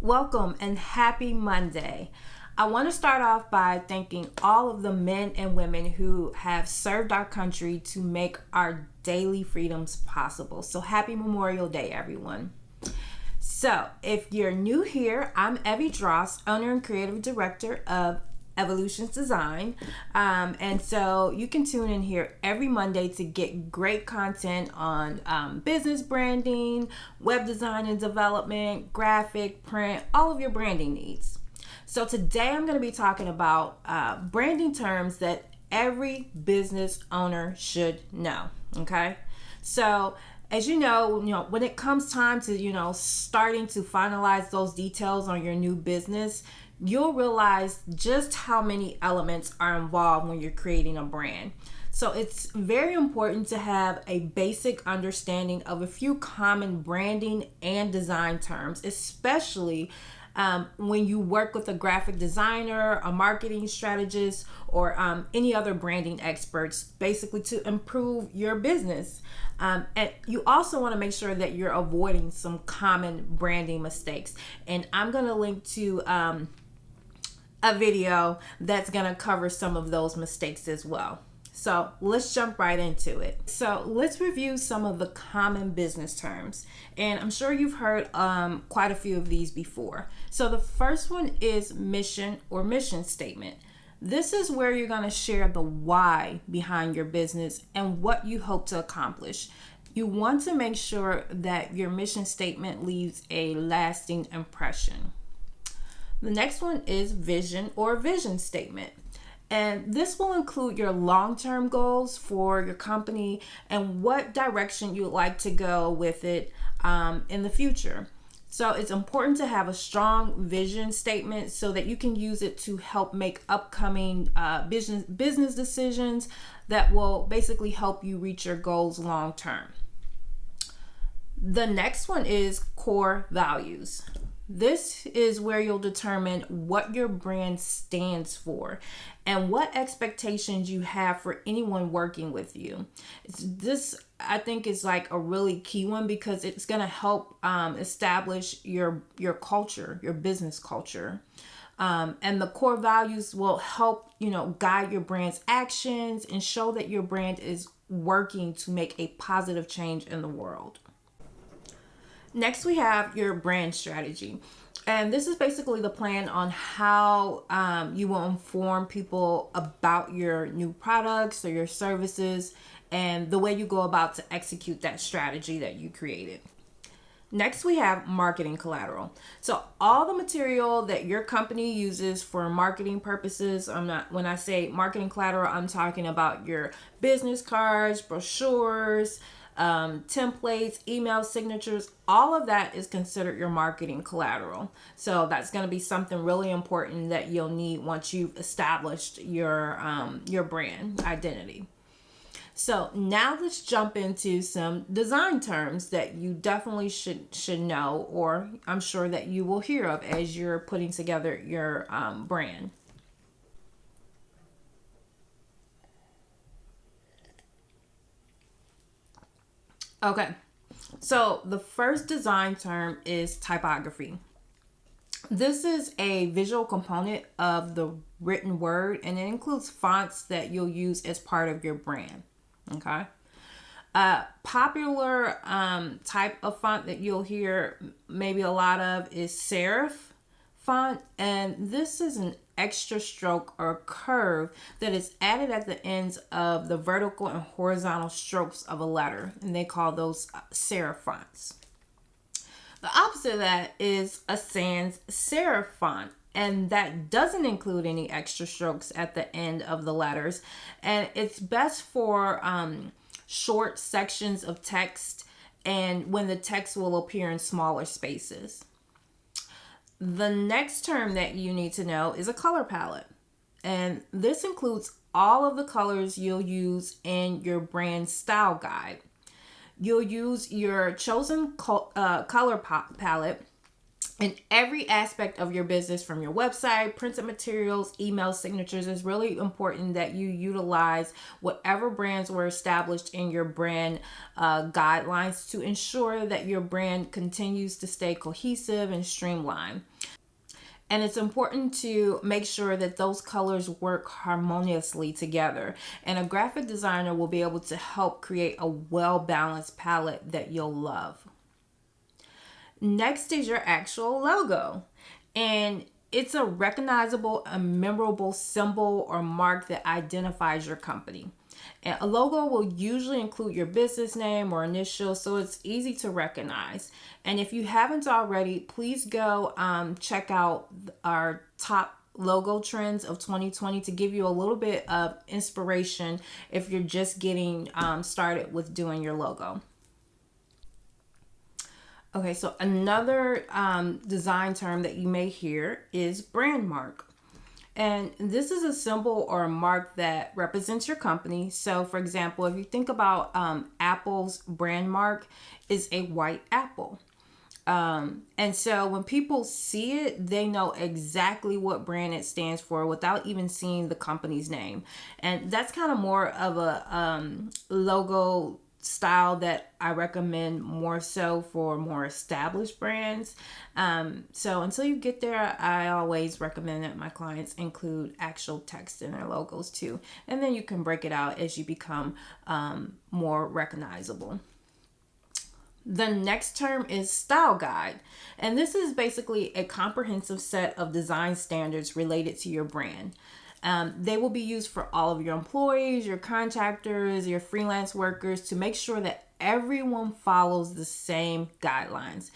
Welcome and happy Monday. I want to start off by thanking all of the men and women who have served our country to make our daily freedoms possible. So happy Memorial Day, everyone. So if you're new here, I'm Evie Dross, owner and creative director of Evielutions Design. And so you can tune in here every Monday to get great content on business branding, web design and development, graphic, print, all of your branding needs. So today I'm going to be talking about branding terms that every business owner should know. Okay. So as you know, when it comes time to, starting to finalize those details on your new business, you'll realize just how many elements are involved when you're creating a brand. So it's very important to have a basic understanding of a few common branding and design terms, especially when you work with a graphic designer, a marketing strategist, or any other branding experts, basically to improve your business. And you also want to make sure that you're avoiding some common branding mistakes. And I'm going to link to a video that's going to cover some of those mistakes as well. So let's jump right into it. So let's review some of the common business terms. And I'm sure you've heard quite a few of these before. So the first one is mission or mission statement. This is where you're going to share the why behind your business and what you hope to accomplish. You want to make sure that your mission statement leaves a lasting impression. The next one is vision or vision statement. And this will include your long-term goals for your company and what direction you'd like to go with it in the future. So it's important to have a strong vision statement so that you can use it to help make upcoming business decisions that will basically help you reach your goals long term. The next one is core values. This is where you'll determine what your brand stands for and what expectations you have for anyone working with you. This, I think, is like a really key one because it's going to help establish your culture, your business culture. And the core values will help, guide your brand's actions and show that your brand is working to make a positive change in the world. Next, we have your brand strategy. And this is basically the plan on how you will inform people about your new products or your services and the way you go about to execute that strategy that you created. Next, we have marketing collateral. So all the material that your company uses for marketing purposes, when I say marketing collateral, I'm talking about your business cards, brochures, templates, email signatures, all of that is considered your marketing collateral. So that's going to be something really important that you'll need once you've established your brand identity. So now let's jump into some design terms that you definitely should know, or I'm sure that you will hear of as you're putting together your brand. Okay, so the first design term is typography. This is a visual component of the written word, and it includes fonts that you'll use as part of your brand. Okay. Popular type of font that you'll hear maybe a lot of is serif font, and this is an extra stroke or curve that is added at the ends of the vertical and horizontal strokes of a letter, and they call those serif fonts. The opposite of that is a sans serif font, and that doesn't include any extra strokes at the end of the letters, and it's best for short sections of text and when the text will appear in smaller spaces. The next term that you need to know is a color palette. And this includes all of the colors you'll use in your brand style guide. You'll use your chosen color palette In every aspect of your business, from your website, printed materials, email signatures, it's really important that you utilize whatever brands were established in your brand guidelines to ensure that your brand continues to stay cohesive and streamlined. And it's important to make sure that those colors work harmoniously together. And a graphic designer will be able to help create a well-balanced palette that you'll love. Next is your actual logo. And it's a recognizable and memorable symbol or mark that identifies your company. And a logo will usually include your business name or initials, so it's easy to recognize. And if you haven't already, please go check out our top logo trends of 2020 to give you a little bit of inspiration if you're just getting started with doing your logo. Okay, so another design term that you may hear is brand mark. And this is a symbol or a mark that represents your company. So, for example, if you think about Apple's brand mark is a white apple. And so when people see it, they know exactly what brand it stands for without even seeing the company's name. And that's kind of more of a logo style that I recommend more so for more established brands. So until you get there, I always recommend that my clients include actual text in their logos too. And then you can break it out as you become more recognizable. The next term is style guide. And this is basically a comprehensive set of design standards related to your brand. They will be used for all of your employees, your contractors, your freelance workers to make sure that everyone follows the same guidelines.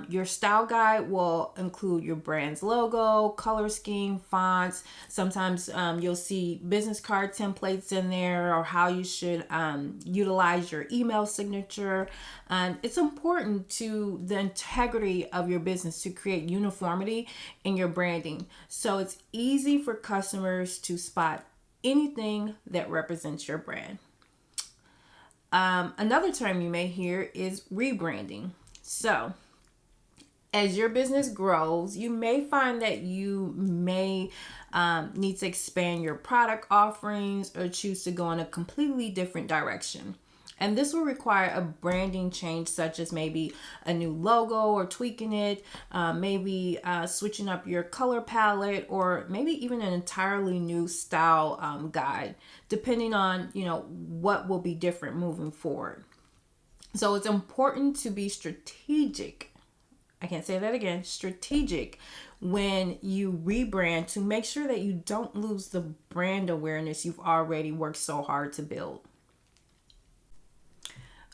Your style guide will include your brand's logo, color scheme, fonts. Sometimes you'll see business card templates in there, or how you should utilize your email signature. It's important to the integrity of your business to create uniformity in your branding, so it's easy for customers to spot anything that represents your brand. Another term you may hear is rebranding. So, as your business grows, you may find that you may need to expand your product offerings or choose to go in a completely different direction. And this will require a branding change, such as maybe a new logo or tweaking it, maybe switching up your color palette, or maybe even an entirely new style guide, depending on what will be different moving forward. So it's important to be strategic. I can't say that again, strategic, when you rebrand, to make sure that you don't lose the brand awareness you've already worked so hard to build.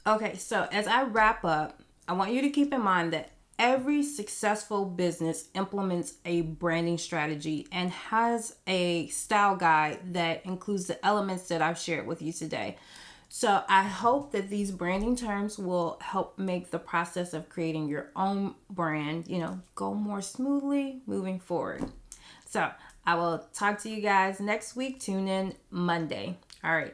Okay, so as I wrap up, I want you to keep in mind that every successful business implements a branding strategy and has a style guide that includes the elements that I've shared with you today. So I hope that these branding terms will help make the process of creating your own brand, go more smoothly moving forward. So I will talk to you guys next week. Tune in Monday. All right.